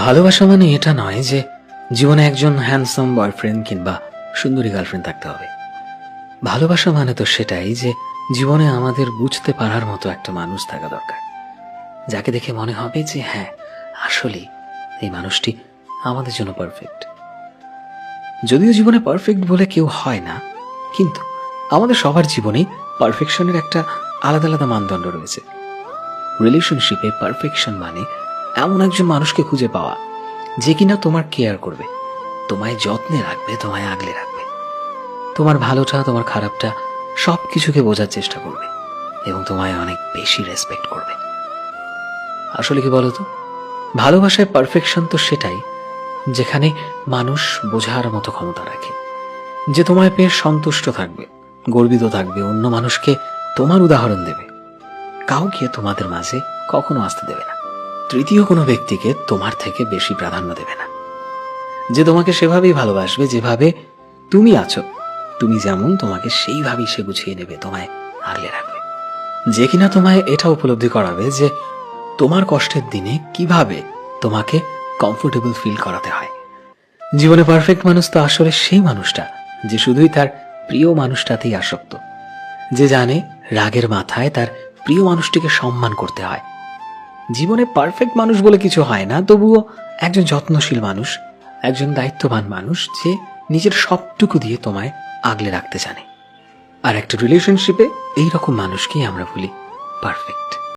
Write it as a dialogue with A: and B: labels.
A: ভালোবাসা মানে এটা নয় যে জীবনে একজন হ্যান্ডসাম বয়ফ্রেন্ড কিংবা সুন্দরী গার্লফ্রেন্ড থাকতে হবে। ভালোবাসা মানে তো সেটাই যে জীবনে আমাদের বুঝতে পারার মতো একটা মানুষ থাকা দরকার, যাকে দেখে মনে হবে যে হ্যাঁ, আসলেই এই মানুষটি আমাদের জন্য পারফেক্ট। যদিও জীবনে পারফেক্ট বলে কেউ হয় না, কিন্তু আমাদের সবার জীবনেই পারফেকশনের একটা আলাদা আলাদা মানদণ্ড রয়েছে। রিলেশনশিপে পারফেকশন মানে এমন একজন মানুষকে খুঁজে পাওয়া যে কিনা তোমার কেয়ার করবে, তোমায় যত্নে রাখবে, তোমায় আগলে রাখবে, তোমার ভালোটা তোমার খারাপটা সব কিছুকে বোঝার চেষ্টা করবে এবং তোমায় অনেক বেশি রেসপেক্ট করবে। আসলে কি বলতো, ভালোবাসায় পারফেকশন তো সেটাই যেখানে মানুষ বোঝার মতো ক্ষমতা রাখে, যে তোমায় পেয়ে সন্তুষ্ট থাকবে, গর্বিত থাকবে, অন্য মানুষকে তোমার উদাহরণ দেবে, কাউকে তোমাদের মাঝে কখনো আসতে দেবে না, তৃতীয় কোনো ব্যক্তিকে তোমার থেকে বেশি প্রাধান্য দেবে না, যে তোমাকে সেভাবেই ভালোবাসবে যেভাবে তুমি আছো, তুমি যেমন তোমাকে সেইভাবেই সে গুছিয়ে নেবে, তোমায় আগলে রাখবে, যে কিনা তোমায় এটা উপলব্ধি করাবে যে তোমার কষ্টের দিনে কিভাবে তোমাকে কমফোর্টেবল ফিল করাতে হয়। জীবনে পারফেক্ট মানুষ তো আসলে সেই মানুষটা যে শুধুই তার প্রিয় মানুষটাতেই আসক্ত, যে জানে রাগের মাথায় তার প্রিয় মানুষটিকে সম্মান করতে হয়। জীবনে পারফেক্ট মানুষ বলে কিছু হয় না, তবুও একজন যত্নশীল মানুষ, একজন দায়িত্ববান মানুষ যে নিজের সবটুকু দিয়ে তোমায় আগলে রাখতে জানে। আর একটা রিলেশনশিপে এইরকম মানুষকেই আমরা বলি পারফেক্ট।